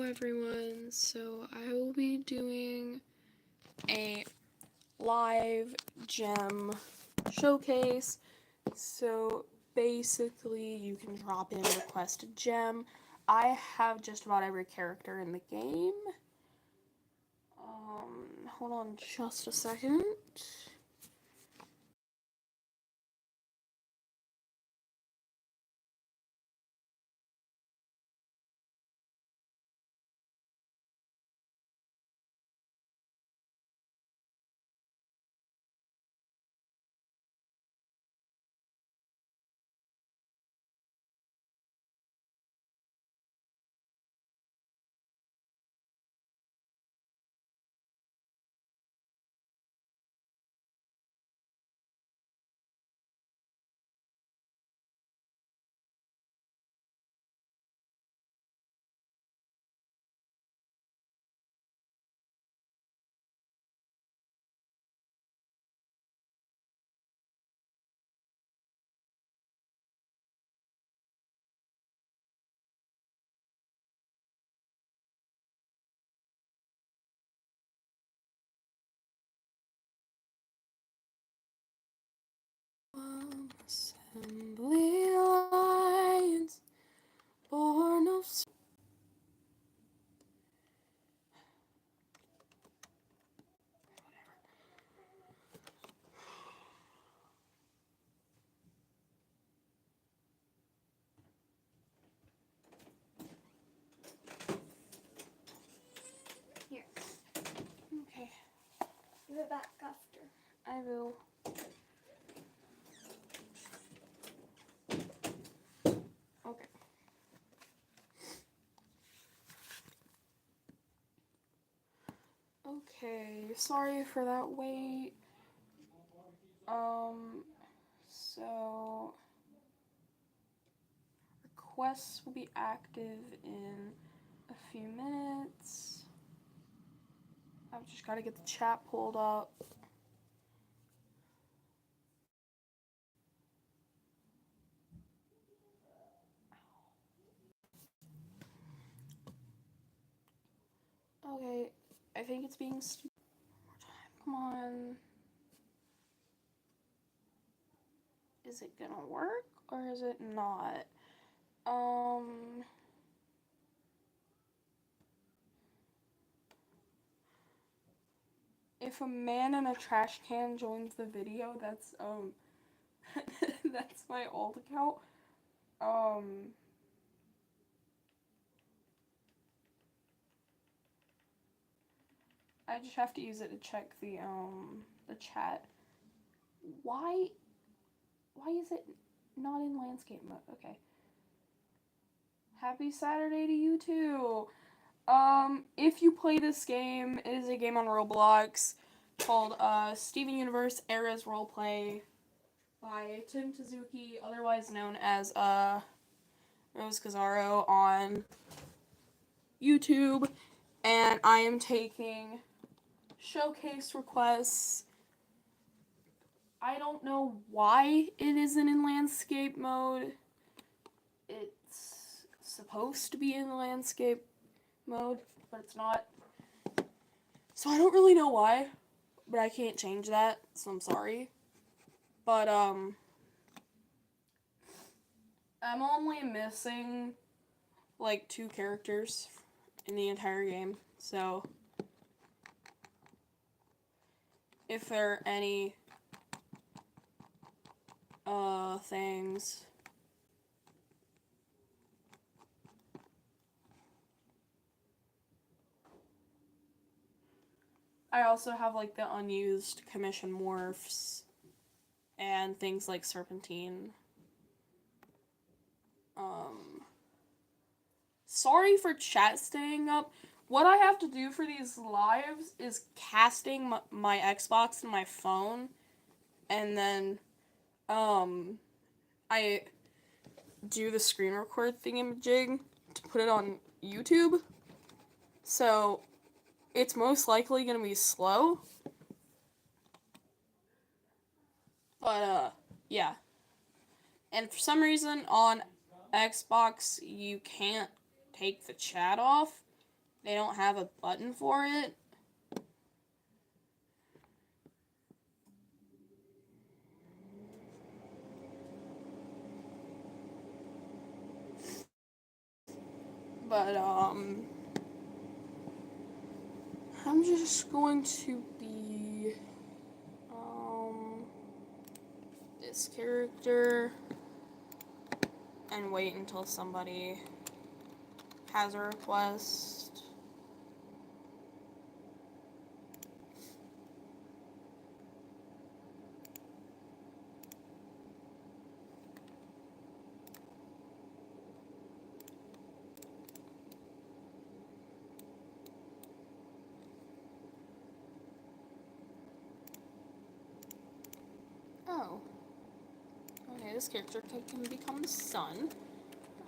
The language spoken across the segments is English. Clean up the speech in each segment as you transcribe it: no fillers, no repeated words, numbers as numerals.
everyone. So I will be doing a live gem showcase. So basically you can drop in, request a gem. I have just about every character in the game. Hold on just a second. Assembly lines, born of Here, Okay, give it back after. I will. Okay. Okay, sorry for that wait. So requests will be active in a few minutes. I've just got to get the chat pulled up. Okay, I think it's being stupid. Come on. Is it gonna work or is it not? If a man in a trash can joins the video, that's that's my old account. I just have to use it to check the chat. Why is it not in landscape mode? Okay. Happy Saturday to you too. If you play this game, it is a game on Roblox called Steven Universe Eras Roleplay by Tim Tezuki, otherwise known as Rose Kazaro on YouTube, and I am taking showcase requests. I don't know why it isn't in landscape mode. It's supposed to be in landscape mode, but it's not. So I don't really know why, but I can't change that, so I'm sorry. But I'm only missing like 2 characters in the entire game. So if there are any things, I also have like the unused commission morphs and things like Serpentine. Sorry for chat staying up. What I have to do for these lives is casting my Xbox and my phone, and then I do the screen record thingamajig to put it on YouTube. So it's most likely gonna be slow. But yeah. And for some reason on Xbox you can't take the chat off. they don't have a button for it. But, I'm just going to be, this character and wait until somebody has a request. Oh. Okay, this character can become the sun.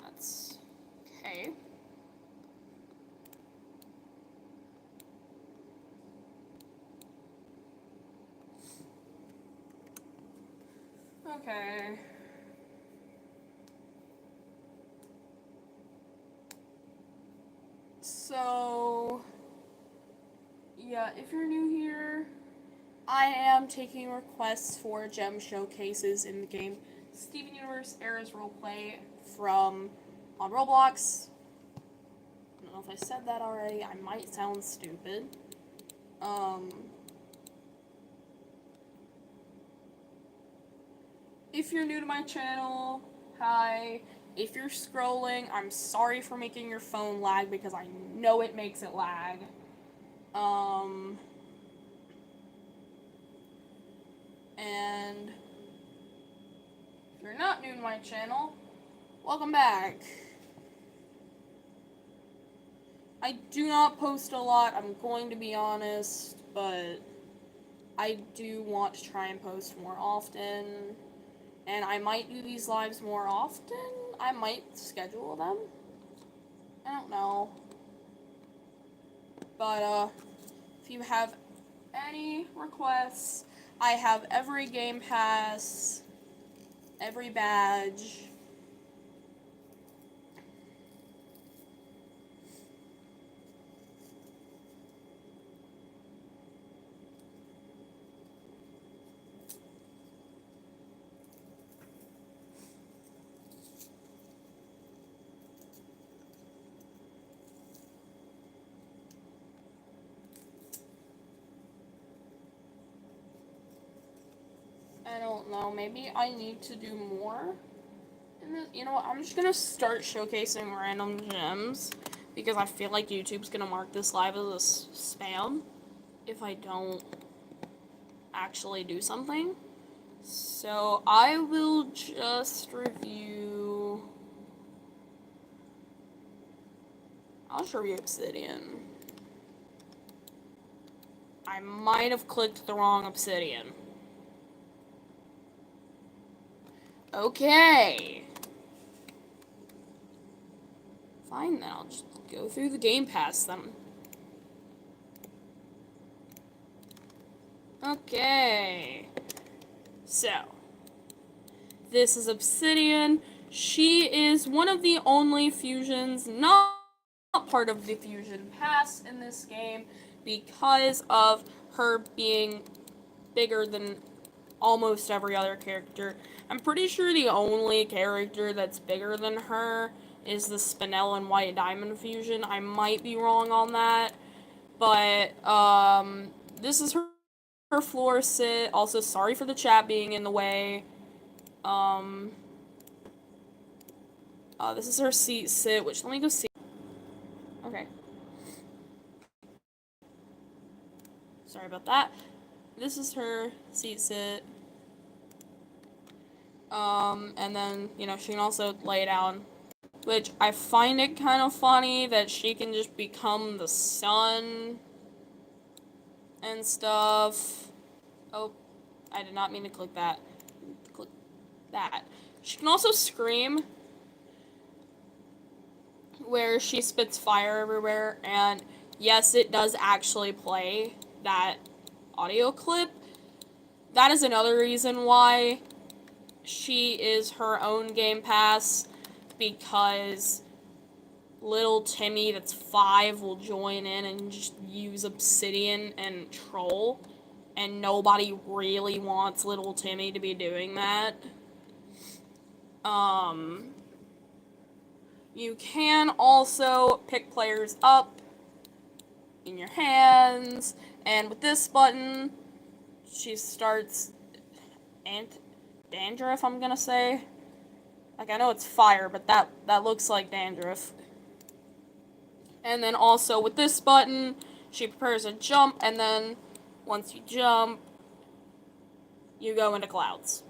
That's okay. Okay. So, yeah, if you're new here, I am taking requests for gem showcases in the game Steven Universe Era's Roleplay from on Roblox. I don't know if I said that already. I might sound stupid. If you're new to my channel, hi. If you're scrolling, I'm sorry for making your phone lag because I know it makes it lag. And if you're not new to my channel, welcome back. I do not post a lot, I'm going to be honest, but I do want to try and post more often. And I might do these lives more often. I might schedule them. I don't know. But, if you have any requests, I have every game pass, every badge. I don't know, maybe I need to do more. You know what, I'm just gonna start showcasing random gems because I feel like YouTube's gonna mark this live as a spam if I don't actually do something. So I will just review. I'll just review Obsidian. I might have clicked the wrong Obsidian. Okay. Fine, then I'll just go through the game pass them. Okay. So, this is Obsidian. She is one of the only fusions not part of the fusion pass in this game because of her being bigger than almost every other character. I'm pretty sure the only character that's bigger than her is the Spinel and White Diamond fusion. I might be wrong on that, but this is her floor sit. Also, sorry for the chat being in the way. This is her seat sit, which let me go see. Okay. Sorry about that. This is her seat sit. And then, you know, she can also lay down. Which I find it kind of funny that she can just become the sun and stuff. Oh, I did not mean to click that. Click that. She can also scream, where she spits fire everywhere, and yes, it does actually play that audio clip. That is another reason why she is her own game pass, because little Timmy that's 5 will join in and just use obsidian and troll, and nobody really wants little Timmy to be doing that. You can also pick players up in your hands, and with this button, she starts dandruff, I'm gonna say. Like, I know it's fire, but that looks like dandruff. And then also with this button, she prepares a jump, and then once you jump, you go into clouds.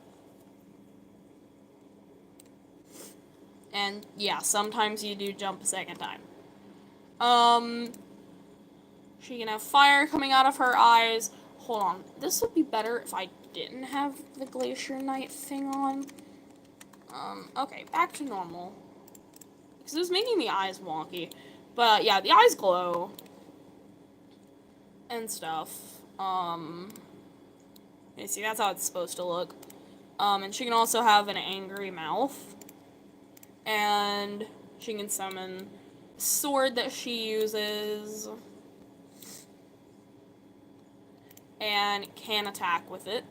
And yeah, sometimes you do jump a second time. She can have fire coming out of her eyes. Hold on, this would be better if I didn't have the Glacier Knight thing on. Okay, back to normal. Because it was making the eyes wonky. But yeah, the eyes glow. And stuff. You see, that's how it's supposed to look. And she can also have an angry mouth. And she can summon a sword that she uses. And can attack with it.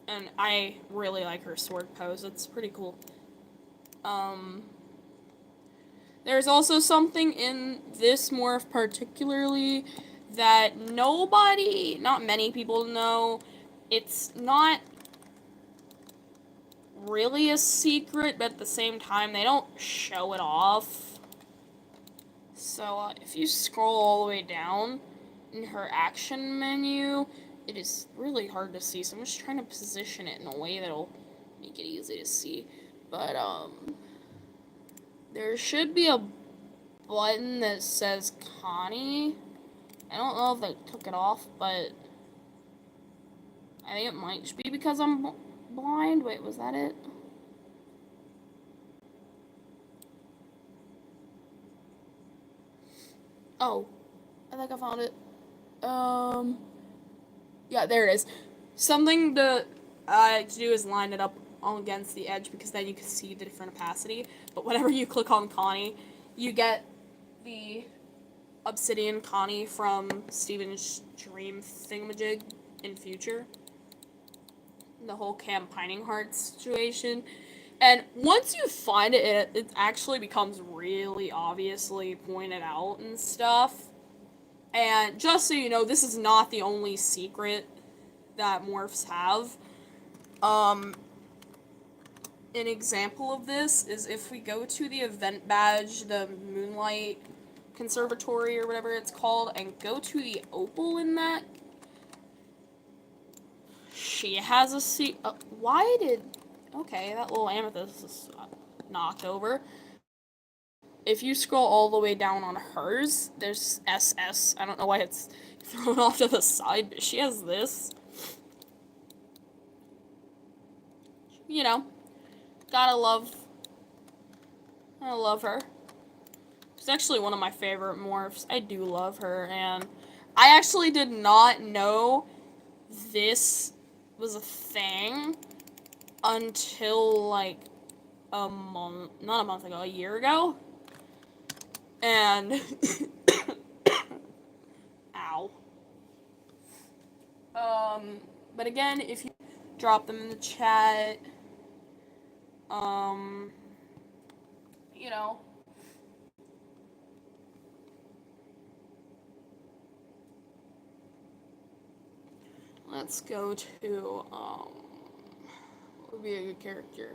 And I really like her sword pose. It's pretty cool. There's also something in this morph particularly that not many people know. It's not really a secret, but at the same time, they don't show it off. So, if you scroll all the way down in her action menu, it is really hard to see, so I'm just trying to position it in a way that'll make it easy to see. But, there should be a button that says Connie. I don't know if they took it off, but I think it might just be because I'm blind. Wait, was that it? Oh, I think I found it. Yeah, there it is. Something to do is line it up against the edge, because then you can see the different opacity. But whenever you click on Connie, you get the Obsidian Connie from Steven's Dream Thingamajig in Future. The whole Camp Pining Heart situation. And once you find it, it actually becomes really obviously pointed out and stuff. And just so you know, this is not the only secret that morphs have. An example of this is if we go to the event badge, the Moonlight Conservatory or whatever it's called, and go to the opal in that, she has a okay, that little amethyst is knocked over. If you scroll all the way down on hers, there's SS. I don't know why it's thrown off to the side, but she has this. You know, gotta love her. She's actually one of my favorite morphs. I do love her, and I actually did not know this was a thing until like a year ago. And ow. But again, if you drop them in the chat, you know, let's go to, what would be a good character?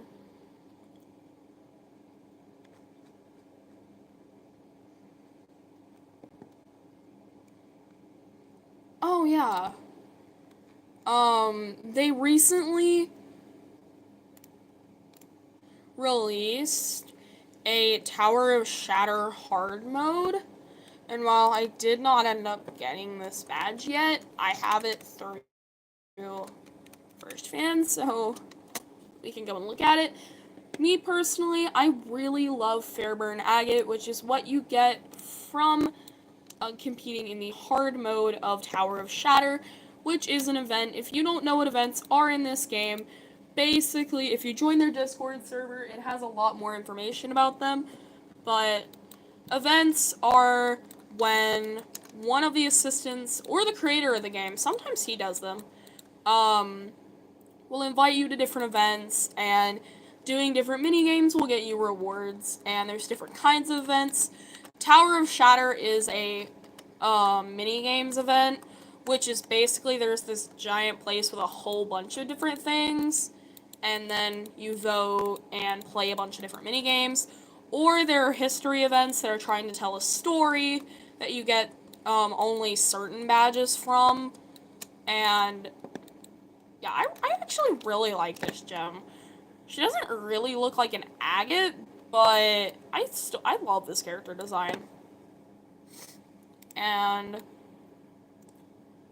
Oh, yeah. They recently released a Tower of Shatter hard mode, and while I did not end up getting this badge yet, I have it through First Fan, so we can go and look at it. Me personally, I really love Fairburn Agate, which is what you get from competing in the hard mode of Tower of Shatter, which is an event. If you don't know what events are in this game, basically, if you join their Discord server, it has a lot more information about them. But events are when one of the assistants or the creator of the game, sometimes he does them, will invite you to different events, and doing different mini games will get you rewards. And there's different kinds of events. Tower of Shatter is a mini games event, which is basically there's this giant place with a whole bunch of different things, and then you vote and play a bunch of different mini games. Or there are history events that are trying to tell a story that you get only certain badges from. And yeah, I actually really like this gem. She doesn't really look like an agate, but I love this character design. And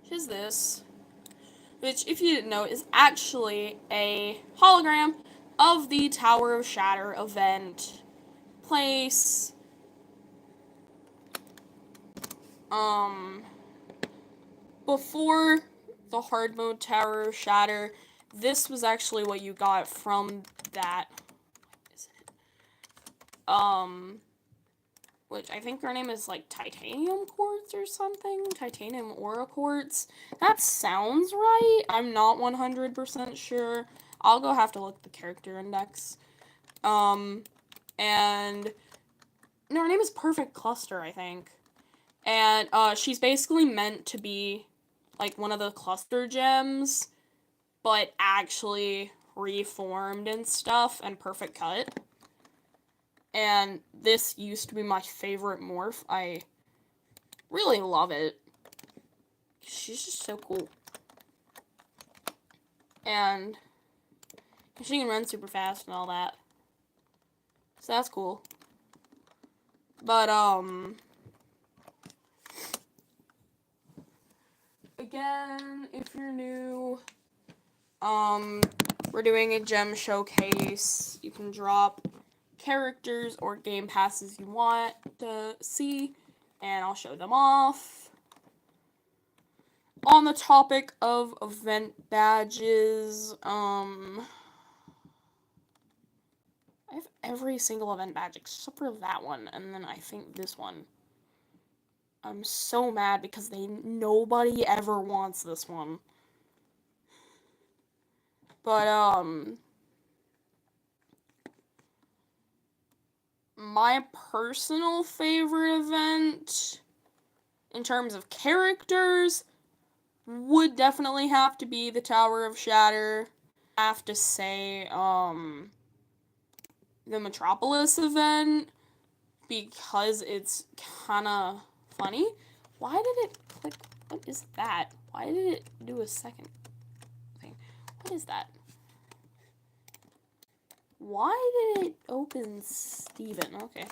she's this, which, if you didn't know, is actually a hologram of the Tower of Shatter event place. Before the hard mode Tower of Shatter, this was actually what you got from that. Which I think her name is like Titanium Quartz or something? Titanium Aura Quartz. That sounds right. I'm not 100% sure. I'll go have to look at the character index. And no, her name is Perfect Cluster, I think. And she's basically meant to be like one of the cluster gems, but actually reformed and stuff, and perfect cut. And this used to be my favorite morph. I really love it. She's just so cool. And she can run super fast and all that. So that's cool. But, again, if you're new, we're doing a gem showcase. You can drop characters or game passes you want to see, and I'll show them off. On the topic of event badges, I have every single event badge except for that one, and then I think this one. I'm so mad because nobody ever wants this one. But, my personal favorite event, in terms of characters, would definitely have to be the Tower of Shatter. I have to say, the Metropolis event, because it's kinda funny. Why did it click? What is that? Why did it do a second thing? What is that? Why did it open Steven? Okay.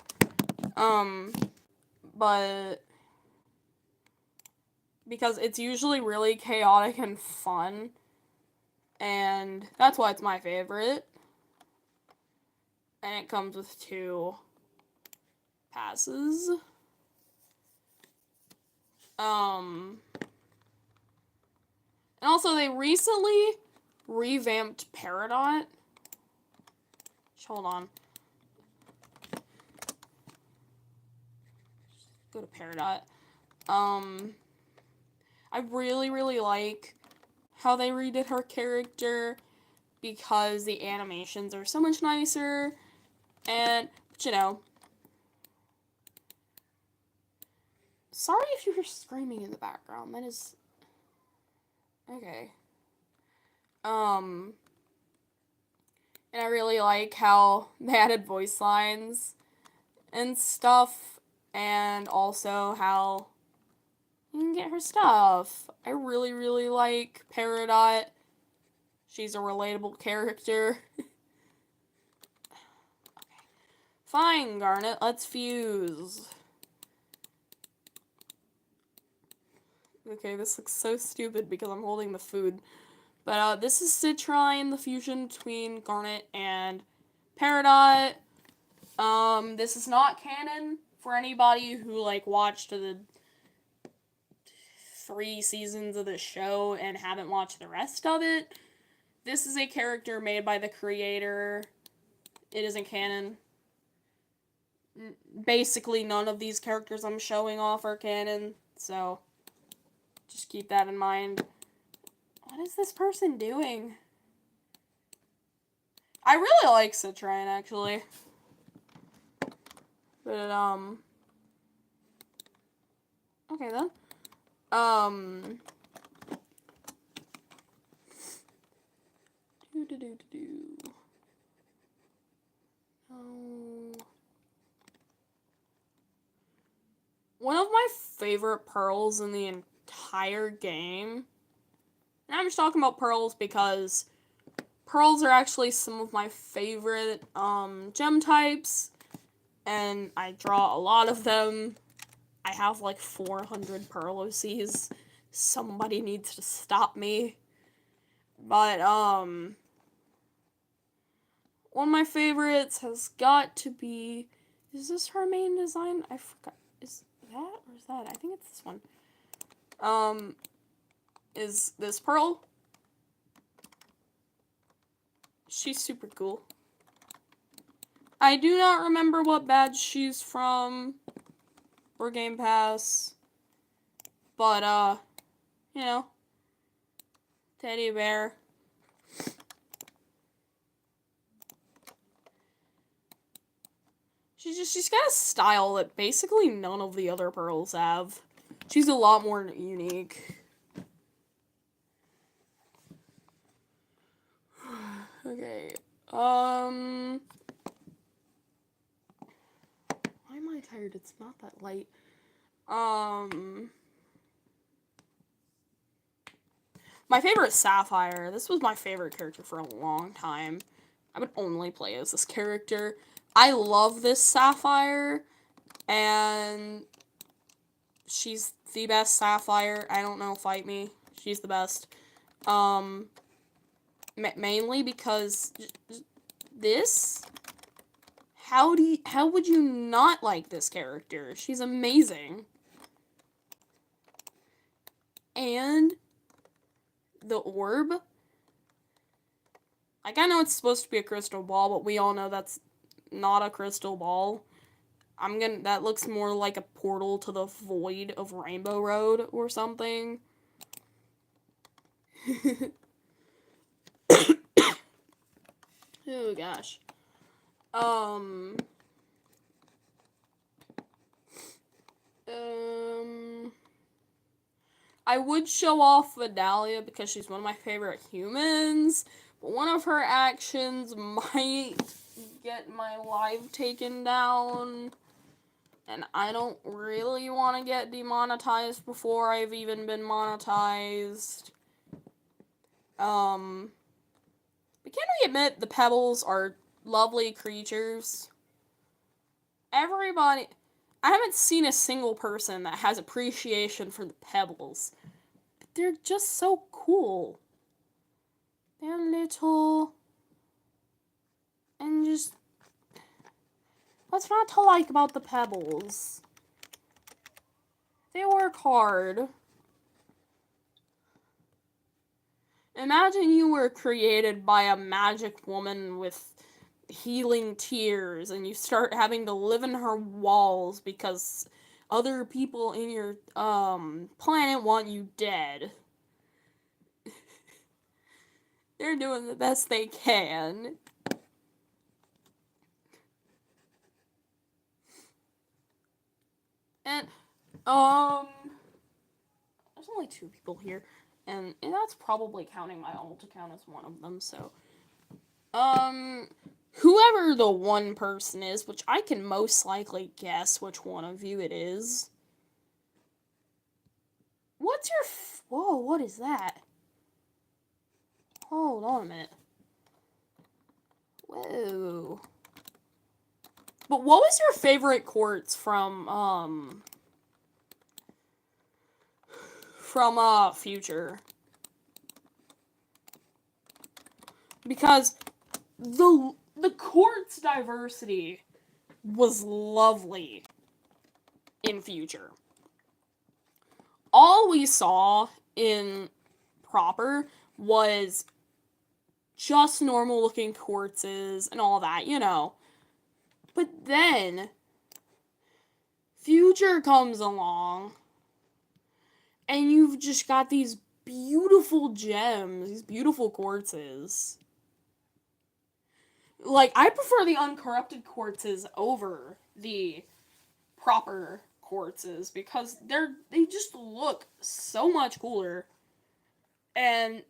But because it's usually really chaotic and fun, and that's why it's my favorite. And it comes with 2 passes. And also they recently revamped Peridot. Hold on. Go to Peridot. I really, really like how they redid her character, because the animations are so much nicer, and, but, you know, sorry if you hear screaming in the background, that is, okay. And I really like how they added voice lines and stuff, and also how you can get her stuff. I really, really like Peridot. She's a relatable character. Okay. Fine, Garnet, let's fuse. Okay, this looks so stupid because I'm holding the food. But this is Citrine, the fusion between Garnet and Peridot. This is not canon for anybody who, like, watched the 3 seasons of the show and haven't watched the rest of it. this is a character made by the creator. It isn't canon. Basically, none of these characters I'm showing off are canon, so just keep that in mind. What is this person doing? I really like Citrine, actually. But, okay then. Oh. One of my favorite pearls in the entire game, and I'm just talking about pearls because pearls are actually some of my favorite gem types, and I draw a lot of them. I have like 400 pearl OCs. Somebody needs to stop me. But one of my favorites has got to be, is this her main design? I forgot. Is that or is that? I think it's this one. Is this pearl. She's super cool. I do not remember what badge she's from or Game Pass. But, you know, teddy bear. She's got a style that basically none of the other pearls have. She's a lot more unique. Okay. Why am I tired? It's not that light. My favorite Sapphire. This was my favorite character for a long time. I would only play as this character. I love this Sapphire, and she's the best Sapphire. I don't know, fight me. She's the best. Mainly because this. How would you not like this character? She's amazing. And the orb. Like, I know it's supposed to be a crystal ball, but we all know that's not a crystal ball. That looks more like a portal to the void of Rainbow Road or something. Oh gosh. I would show off Vidalia because she's one of my favorite humans, but one of her actions might get my live taken down, and I don't really want to get demonetized before I've even been monetized. But can we admit the Pebbles are lovely creatures? I haven't seen a single person that has appreciation for the Pebbles. But they're just so cool. They're little. And just... what's not to like about the Pebbles? They work hard. Imagine you were created by a magic woman with healing tears, and you start having to live in her walls because other people in your planet want you dead. They're doing the best they can. And there's only 2 people here, and that's probably counting my alt account as one of them, so whoever the one person is, which I can most likely guess which one of you it is. What's your whoa, what is that? Hold on a minute. Whoa. But what was your favorite quartz from Future? Because the quartz diversity was lovely in Future. All we saw in Proper was just normal looking quartzes and all that, you know. But then Future comes along and you've just got these beautiful gems, these beautiful quartzes. Like, I prefer the uncorrupted quartzes over the proper quartzes because they just look so much cooler. And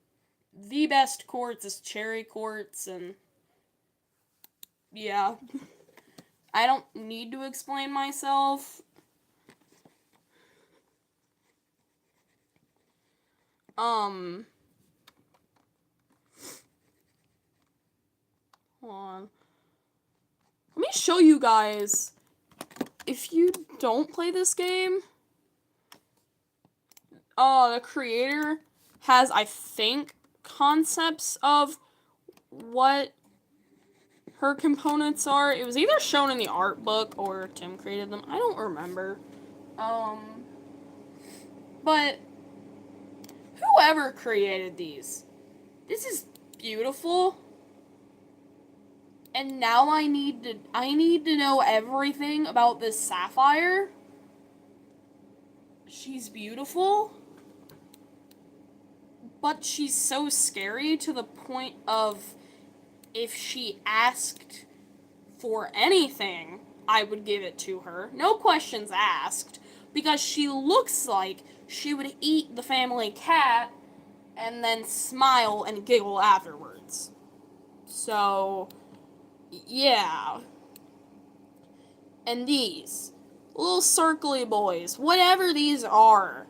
the best quartz is cherry quartz, and yeah. I don't need to explain myself. Hold on. Let me show you guys. If you don't play this game, the creator has, I think, concepts of what her components are. It was either shown in the art book or Tim created them. I don't remember. But whoever created these, this is beautiful. And now I need to know everything about this sapphire. She's beautiful, but she's so scary to the point of if she asked for anything, I would give it to her. No questions asked, because she looks like she would eat the family cat and then smile and giggle afterwards. So, yeah. And these little circly boys, whatever these are,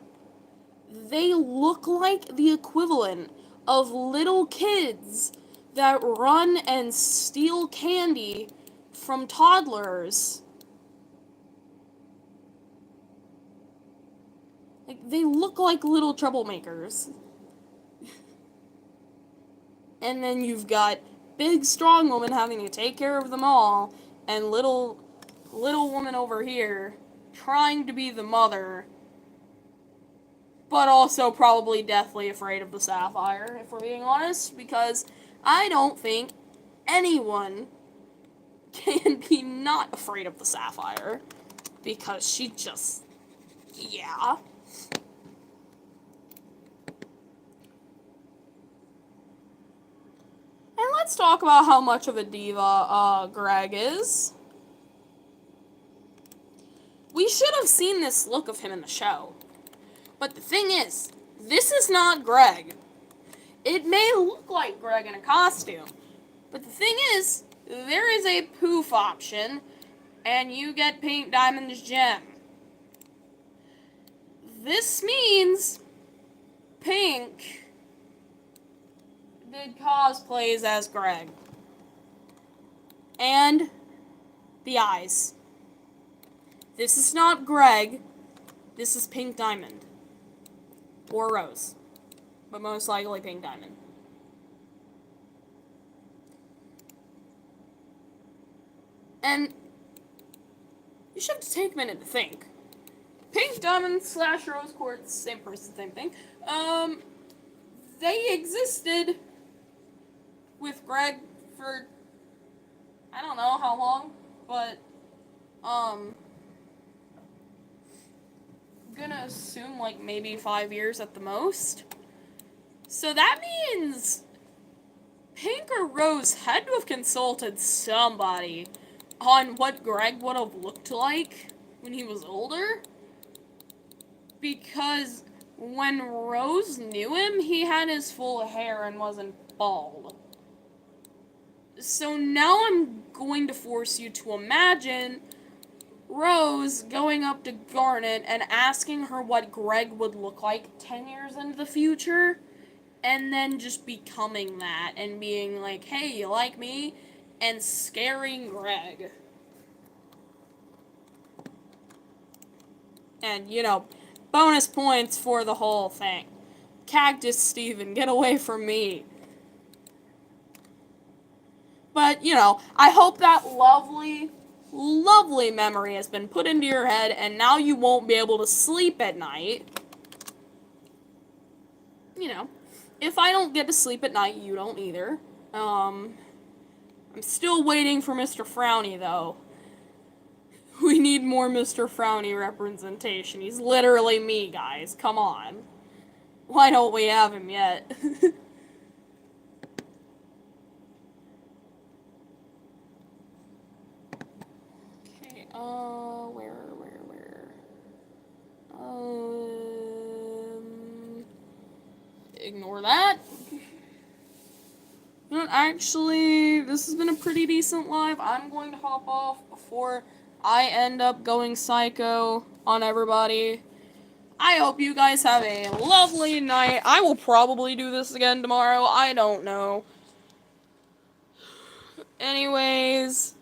they look like the equivalent of little kids that run and steal candy from toddlers. Like, they look like little troublemakers. And then you've got big, strong woman having to take care of them all, and little woman over here trying to be the mother, but also probably deathly afraid of the sapphire, if we're being honest, because I don't think anyone can be not afraid of the sapphire, because she just, yeah. And let's talk about how much of a diva Greg is. We should have seen this look of him in the show. But the thing is, this is not Greg. It may look like Greg in a costume. But the thing is, there is a poof option, and you get Pink Diamond's gem. This means Pink did cosplays as Greg. And the eyes. This is not Greg. This is Pink Diamond. Or Rose. But most likely Pink Diamond. And you should have to take a minute to think. Pink Diamond / Rose Quartz, same person, same thing. They existed with Greg for I don't know how long, but I'm gonna assume like maybe 5 years at the most. So that means Pink or Rose had to have consulted somebody on what Greg would have looked like when he was older. Because when Rose knew him, he had his full hair and wasn't bald. So now I'm going to force you to imagine Rose going up to Garnet and asking her what Greg would look like 10 years into the future, and then just becoming that and being like, hey, you like me? And scaring Greg. And, you know, bonus points for the whole thing. Cactus Steven, get away from me. But, you know, I hope that lovely, lovely memory has been put into your head, and now you won't be able to sleep at night. You know, if I don't get to sleep at night, you don't either. I'm still waiting for Mr. Frowny, though. We need more Mr. Frowny representation. He's literally me, guys. Come on. Why don't we have him yet? Okay, where? Ignore that. You know what, actually, this has been a pretty decent live. I'm going to hop off before I end up going psycho on everybody. I hope you guys have a lovely night. I will probably do this again tomorrow. I don't know. Anyways,